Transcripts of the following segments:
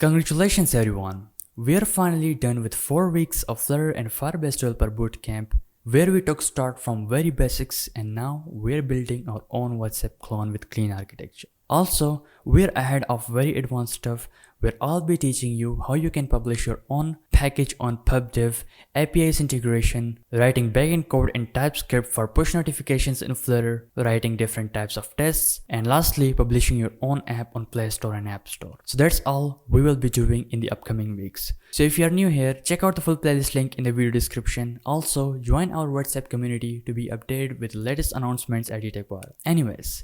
Congratulations everyone! We are finally done with 4 weeks of Flutter and Firebase Developer Bootcamp, where we took start from very basics and now we're building our own WhatsApp clone with clean architecture. Also, we're ahead of very advanced stuff where I'll be teaching you how you can publish your own package on PubDev, APIs integration, writing backend code in TypeScript for push notifications in Flutter, writing different types of tests, and lastly publishing your own app on Play Store and App Store. So that's all we will be doing in the upcoming weeks. So if you are new here, check out the full playlist link in the video description. Also, join our WhatsApp community to be updated with the latest announcements at eTechViral. Anyways,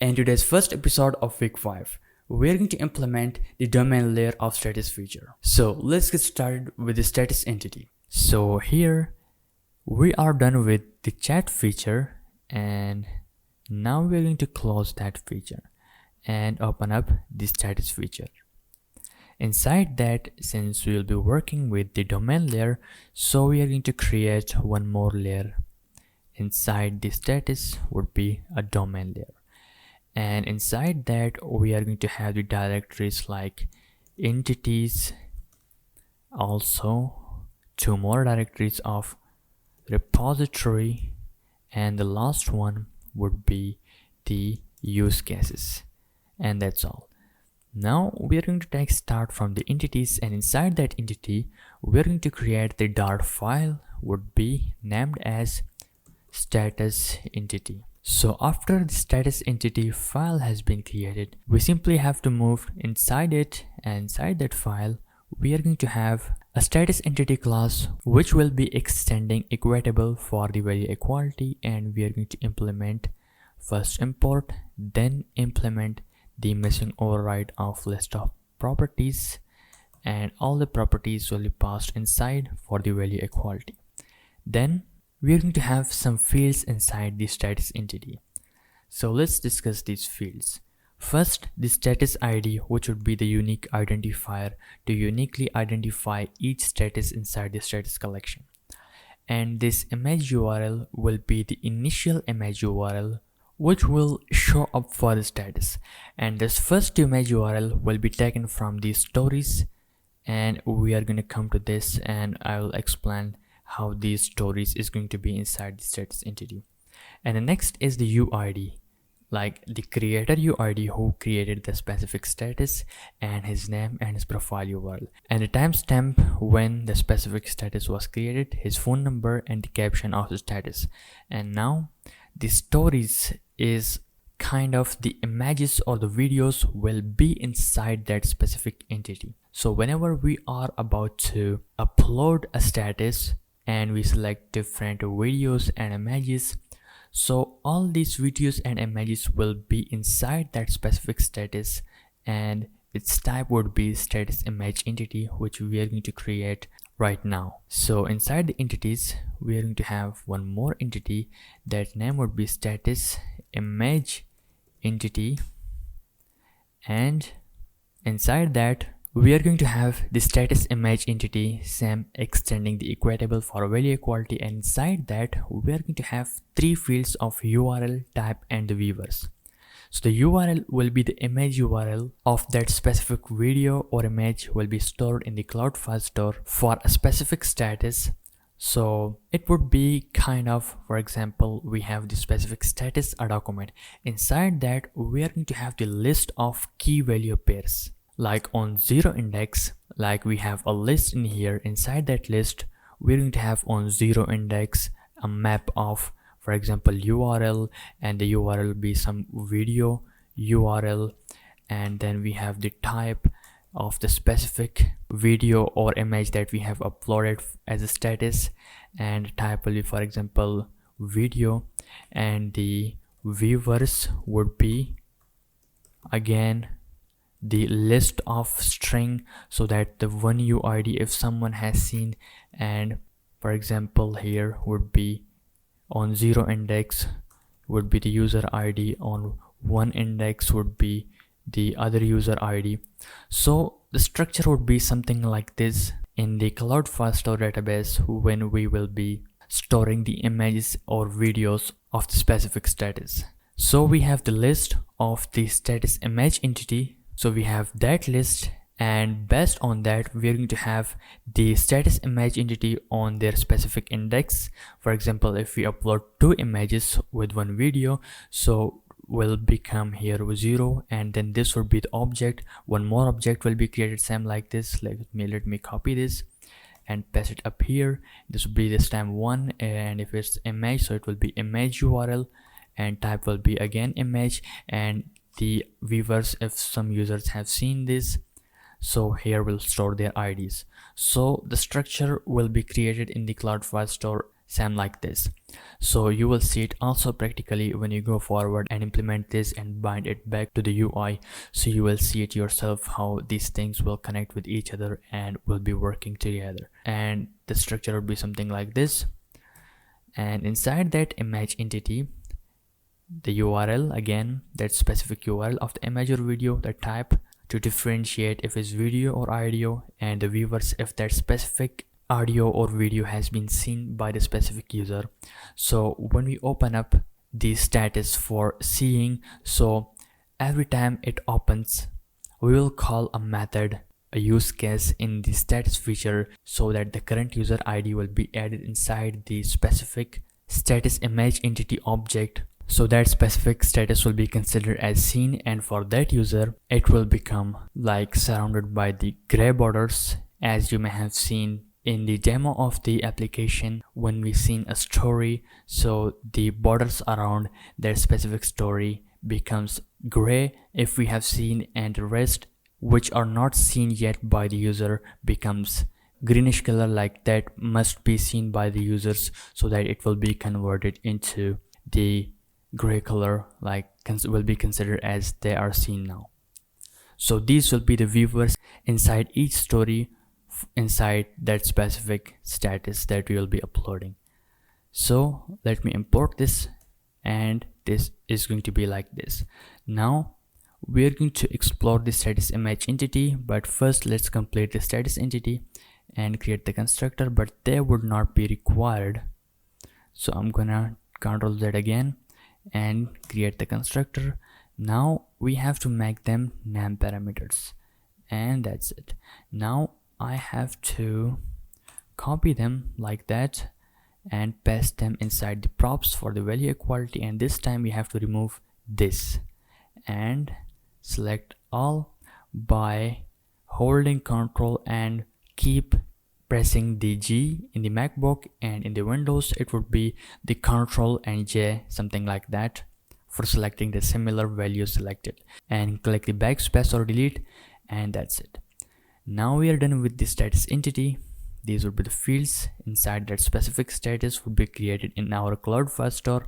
in today's first episode of week 5, we're going to implement the domain layer of status feature. So let's get started with the status entity. So here we are done with the chat feature, and now we're going to close that feature and open up the status feature. Inside that, since we will be working with the domain layer, so we are going to create one more layer. Inside the status would be a domain layer. And inside that we are going to have the directories like entities, also 2 more directories of repository, and the last one would be the use cases, and that's all. Now we are going to take start from the entities, and inside that entity we are going to create the Dart file would be named as status entity. So after the status entity file has been created, we simply have to move inside it, and inside that file we are going to have a status entity class which will be extending equatable for the value equality, and we are going to implement first import, then implement the missing override of list of properties, and all the properties will be passed inside for the value equality. Then we are going to have some fields inside the status entity. So let's discuss these fields. First, the status ID, which would be the unique identifier to uniquely identify each status inside the status collection. And this image URL will be the initial image URL which will show up for the status. And this first image URL will be taken from the stories, and we are going to come to this and I will explain how these stories is going to be inside the status entity. And the next is the UID, like the creator UID who created the specific status, and his name and his profile URL, and the timestamp when the specific status was created, his phone number, and the caption of the status. And now the stories is kind of the images or the videos will be inside that specific entity. So whenever we are about to upload a status and we select different videos and images, so all these videos and images will be inside that specific status, and its type would be status image entity, which we are going to create right now. So inside the entities we are going to have one more entity, that name would be status image entity, and inside that we are going to have the status image entity, same extending the equatable for value equality, and inside that we are going to have 3 fields of URL, type, and the viewers. So the URL will be the image URL of that specific video or image will be stored in the cloud file store for a specific status. So it would be kind of, for example, we have the specific status, a document. Inside that we are going to have the list of key value pairs. Like on 0 index, like we have a list in here. Inside that list we're going to have on 0 index a map of, for example, URL, and the URL will be some video URL, and then we have the type of the specific video or image that we have uploaded as a status, and type will be, for example, video, and the viewers would be again the list of string, so that the one UID if someone has seen, and for example here would be on 0 index would be the user ID, on 1 index would be the other user ID. So the structure would be something like this in the cloud file store database when we will be storing the images or videos of the specific status. So we have the list of the status image entity. So we have that list, and based on that we're going to have the status image entity on their specific index. For example, if we upload 2 images with 1 video, so will become here with 0, and then this will be the object. One more object will be created same like this. Let me copy this and paste it up here. This will be this time 1, and if it's image, so it will be image URL, and type will be again image, and the viewers, if some users have seen this, so here we'll store their IDs. So the structure will be created in the Cloud Firestore same like this. So you will see it also practically when you go forward and implement this and bind it back to the UI. So you will see it yourself how these things will connect with each other and will be working together. And the structure will be something like this. And inside that image entity, the URL, again that specific URL of the image or video, the type to differentiate if it's video or audio, and the viewers if that specific audio or video has been seen by the specific user. So when we open up the status for seeing, so every time it opens we will call a method, a use case in the status feature, so that the current user ID will be added inside the specific status image entity object. So that specific status will be considered as seen, and for that user it will become like surrounded by the gray borders, as you may have seen in the demo of the application when we seen a story. So the borders around that specific story becomes gray if we have seen, and the rest which are not seen yet by the user becomes greenish color, like that must be seen by the users, so that it will be converted into the gray color, like will be considered as they are seen now. So these will be the viewers inside each story inside that specific status that we will be uploading. So let me import this, and this is going to be like this. Now we're going to explore the status image entity, but first let's complete the status entity and create the constructor, but they would not be required. So I'm gonna Ctrl Z again and create the constructor. Now we have to make them name parameters, and that's it. Now I have to copy them like that and paste them inside the props for the value equality, and this time we have to remove this and select all by holding Ctrl and keep pressing the G in the MacBook, and in the Windows it would be the Ctrl and J, something like that, for selecting the similar value selected, and click the backspace or delete, and that's it. Now we are done with the status entity. These would be the fields inside that specific status would be created in our Cloud Firestore,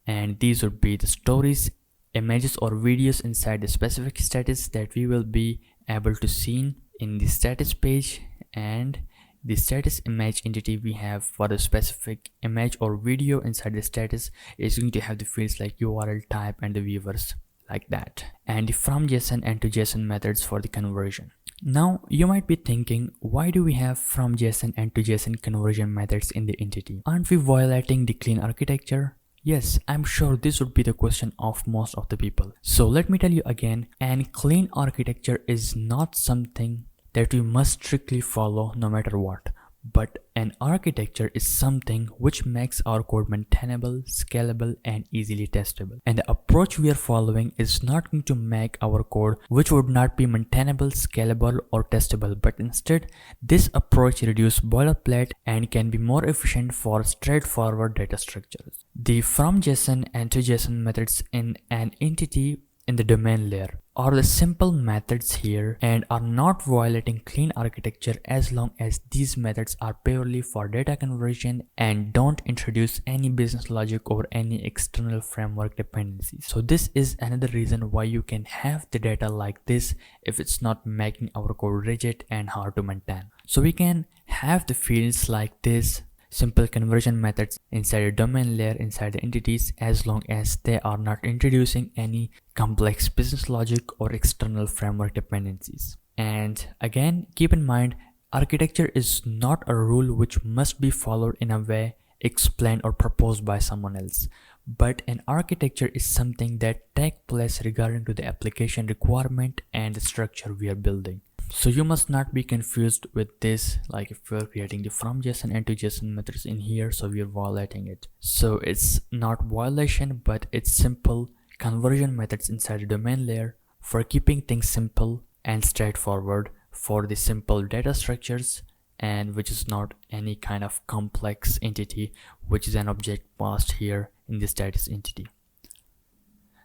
and these would be the stories, images or videos inside the specific status that we will be able to see in the status page. And the status image entity we have for the specific image or video inside the status is going to have the fields like URL, type, and the viewers like that, and the from JSON and to JSON methods for the conversion. Now you might be thinking, why do we have from JSON and to JSON conversion methods in the entity? Aren't we violating the clean architecture? Yes, I'm sure this would be the question of most of the people. So let me tell you again, and clean architecture is not something that we must strictly follow no matter what. But an architecture is something which makes our code maintainable, scalable, and easily testable. And the approach we are following is not going to make our code which would not be maintainable, scalable, or testable, but instead this approach reduces boilerplate and can be more efficient for straightforward data structures. The from JSON and to JSON methods in an entity in the domain layer are the simple methods here and are not violating clean architecture as long as these methods are purely for data conversion and don't introduce any business logic or any external framework dependencies. So this is another reason why you can have the data like this if it's not making our code rigid and hard to maintain. So we can have the fields like this, simple conversion methods inside a domain layer inside the entities, as long as they are not introducing any complex business logic or external framework dependencies. And again, keep in mind, architecture is not a rule which must be followed in a way explained or proposed by someone else, but an architecture is something that takes place regarding to the application requirement and the structure we are building. So you must not be confused with this, like if we're creating the from JSON and to JSON methods in here, so we're violating it. So it's not violation, but it's simple conversion methods inside the domain layer for keeping things simple and straightforward for the simple data structures, and which is not any kind of complex entity, which is an object passed here in the status entity.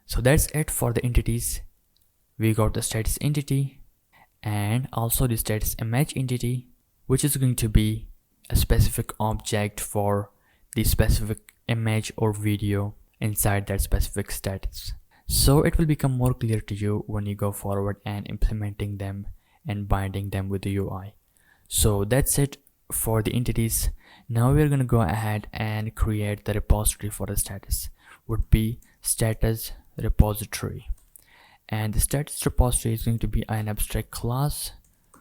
So that's it for the entities. We got the status entity and also the status image entity, which is going to be a specific object for the specific image or video inside that specific status. So it will become more clear to you when you go forward and implementing them and binding them with the UI. So that's it for the entities. Now we're going to go ahead and create the repository for the status. Would be status repository, and the status repository is going to be an abstract class,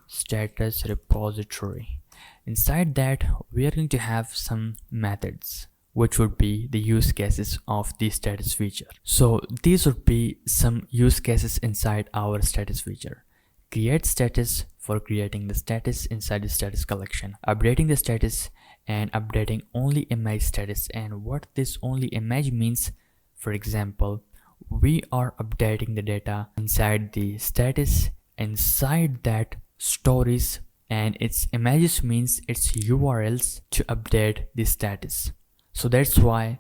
status repository. Inside that we are going to have some methods, which would be the use cases of the status feature. So these would be some use cases inside our status feature. Create status for creating the status inside the status collection, updating the status and updating only image status. And what this only image means, for example, we are updating the data inside the status, inside that stories, and its images means its URLs to update the status. So that's why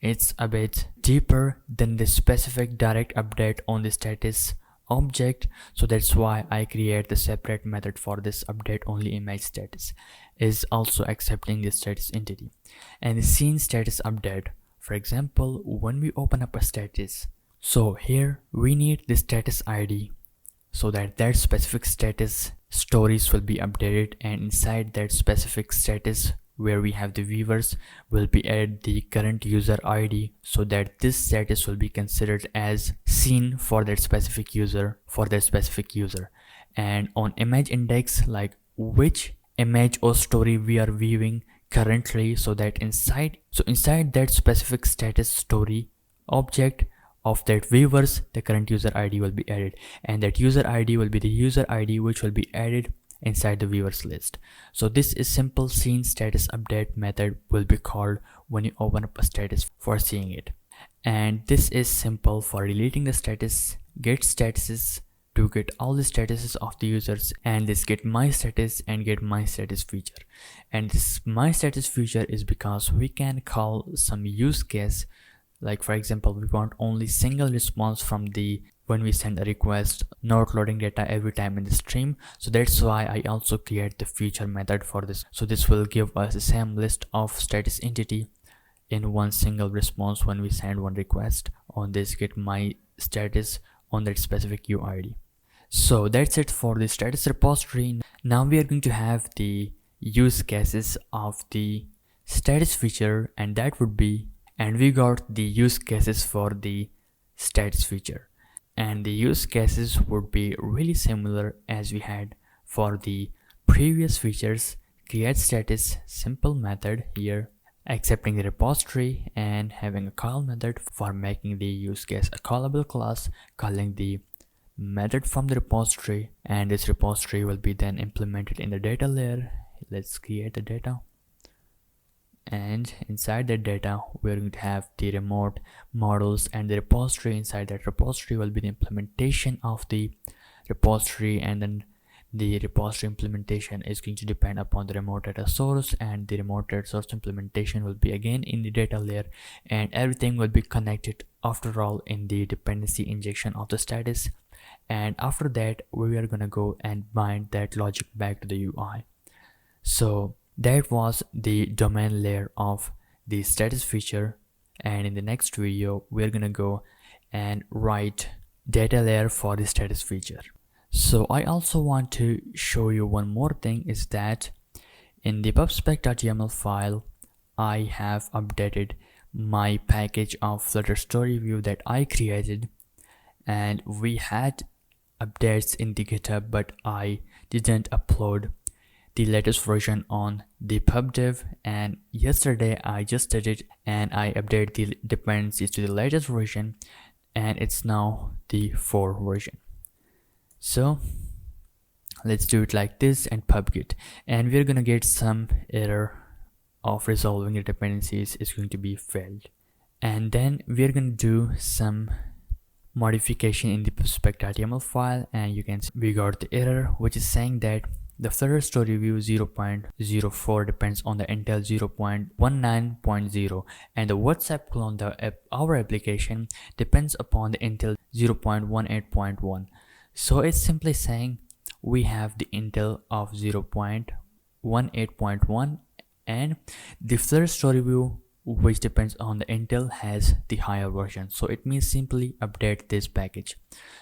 it's a bit deeper than the specific direct update on the status object. So that's why I create the separate method for this update only image status, is also accepting the status entity. And the scene status update, for example, when we open up a status, so here we need the status ID so that that specific status stories will be updated, and inside that specific status where we have the viewers will be added the current user ID, so that this status will be considered as seen for that specific user, and on image index, like which image or story we are viewing currently, so that inside that specific status story object of that viewers, the current user ID will be added, and that user ID will be the user ID which will be added inside the viewers list. So this is simple scene status update method will be called when you open up a status for seeing it. And this is simple for deleting the status, get statuses to get all the statuses of the users, and this get my status and get my status feature. And this my status feature is because we can call some use case, like for example we want only single response from the when we send a request, not loading data every time in the stream. So that's why I also create the feature method for this. So this will give us the same list of status entity in one single response when we send one request on this get my status on that specific UID. So that's it for the status repository. Now we are going to have the use cases of the status feature, and that would be, and we got the use cases for the status feature, and the use cases would be really similar as we had for the previous features. Create status, simple method here, accepting the repository and having a call method for making the use case a callable class, calling the method from the repository, and this repository will be then implemented in the data layer. Let's create the data, and inside that data we're going to have the remote models, and the repository inside that repository will be the implementation of the repository, and then the repository implementation is going to depend upon the remote data source, and the remote data source implementation will be again in the data layer, and everything will be connected after all in the dependency injection of the status. And after that we are gonna go and bind that logic back to the UI. So that was the domain layer of the status feature, and in the next video we're gonna go and write data layer for the status feature. So I also want to show you one more thing, is that in the pubspec.yaml file I have updated my package of Flutter story view that I created, and we had updates in the GitHub, but I didn't upload the latest version on the pubdev, and yesterday I just did it and I updated the dependencies to the latest version, and it's now the 4 version. So let's do it like this and pubget, and we're gonna get some error of resolving the dependencies is going to be failed. And then we're going to do some modification in the pubspec.yaml file, and you can see we got the error which is saying that the Flutter Story View 0.04 depends on the Intel 0.19.0 and the WhatsApp clone, our application, depends upon the Intel 0.18.1. So it's simply saying we have the Intel of 0.18.1 and the Flutter Story View, which depends on the Intel, has the higher version. So it means simply update this package.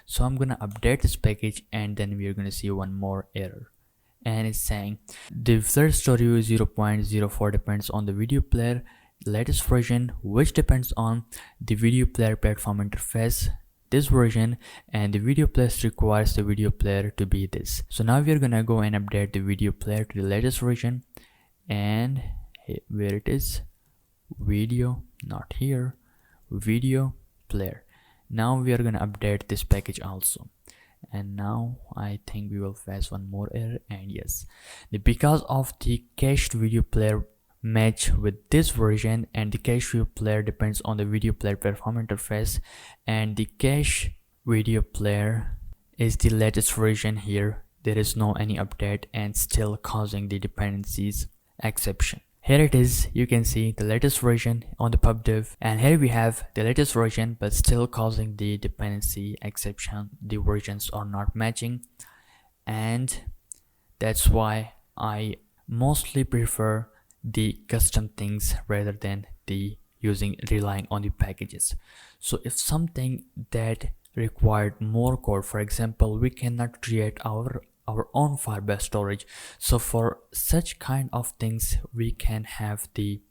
So I'm gonna update this package, and then we're gonna see one more error, and it's saying the Flutter Story View 0.04 depends on the video player latest version, which depends on the video player platform interface, this version, and the video player requires the video player to be this. So now we're gonna go and update the video player to the latest version, and where it is, video, not here, video player. Now we are gonna update this package also, and now I think we will face one more error. And yes, because of the cached video player match with this version, and the cache video player depends on the video player platform interface, and the cache video player is the latest version here. There is no any update and still causing the dependencies exception. Here it is, you can see the latest version on the pubdev, and here we have the latest version but still causing the dependency exception. The versions are not matching, and that's why I mostly prefer the custom things rather than the relying on the packages. So if something that required more code, for example, we cannot create our own Firebase storage, so for such kind of things we can have the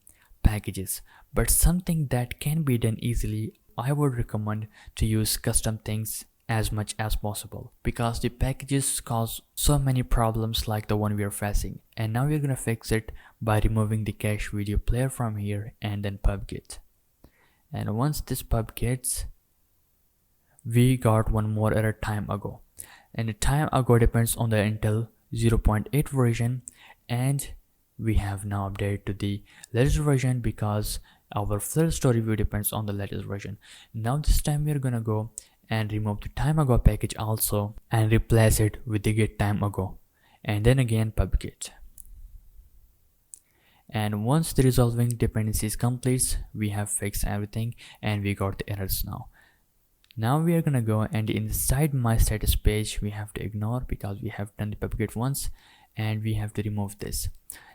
packages. But something that can be done easily, I would recommend to use custom things as much as possible, because the packages cause so many problems like the one we are facing. And now we're gonna fix it by removing the cache video player from here and then pubget. And once this pubgets, we got one more error time ago, and the time ago depends on the Intel 0.8 version, and we have now updated to the latest version because our Flutter Story View depends on the latest version. Now this time we are gonna go and remove the time ago package also and replace it with the get time ago, and then again pubget. And once the resolving dependencies completes, we have fixed everything and we got the errors now. Now we are gonna go and inside my status page we have to ignore because we have done the pubget once, and we have to remove this.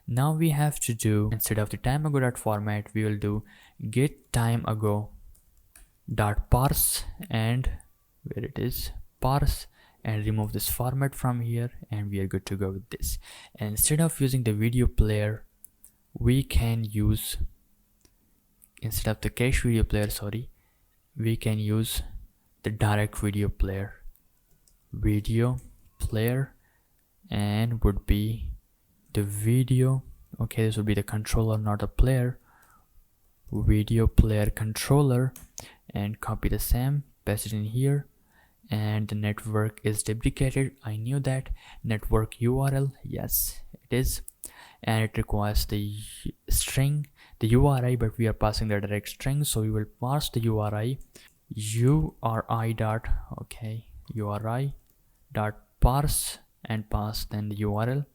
Now we have to do, instead of the timeago.format, we will do get timeago.parse, and where it is, parse, and remove this format from here, and we are good to go with this. And instead of using the video player, we can use, instead of the cache video player, we can use the direct video player, and would be the video, okay, this would be the controller, not a player, video player controller, and copy the same, paste it in here. And the network is deprecated, I knew that. Network URL, yes it is, and it requires the string, the URI, but we are passing the direct string, so we will pass the URI URI dot parse and pass then the URL,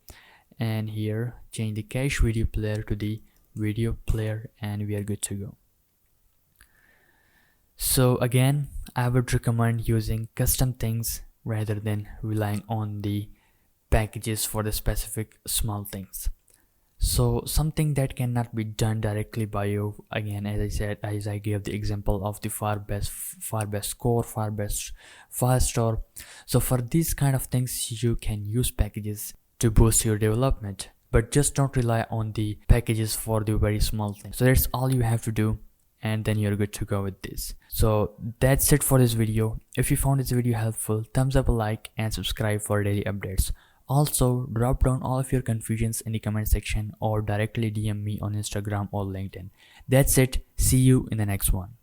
and here change the cache video player to the video player, and we are good to go. So again, I would recommend using custom things rather than relying on the packages for the specific small things. So something that cannot be done directly by you, again, as I said, as I gave the example of the Firebase Core, Firebase Firestore. So for these kind of things, you can use packages to boost your development, but just don't rely on the packages for the very small things. So that's all you have to do, and then you're good to go with this. So that's it for this video. If you found this video helpful, thumbs up, a like, and subscribe for daily updates. Also, drop down all of your confusions in the comment section or directly DM me on Instagram or LinkedIn. That's it. See you in the next one.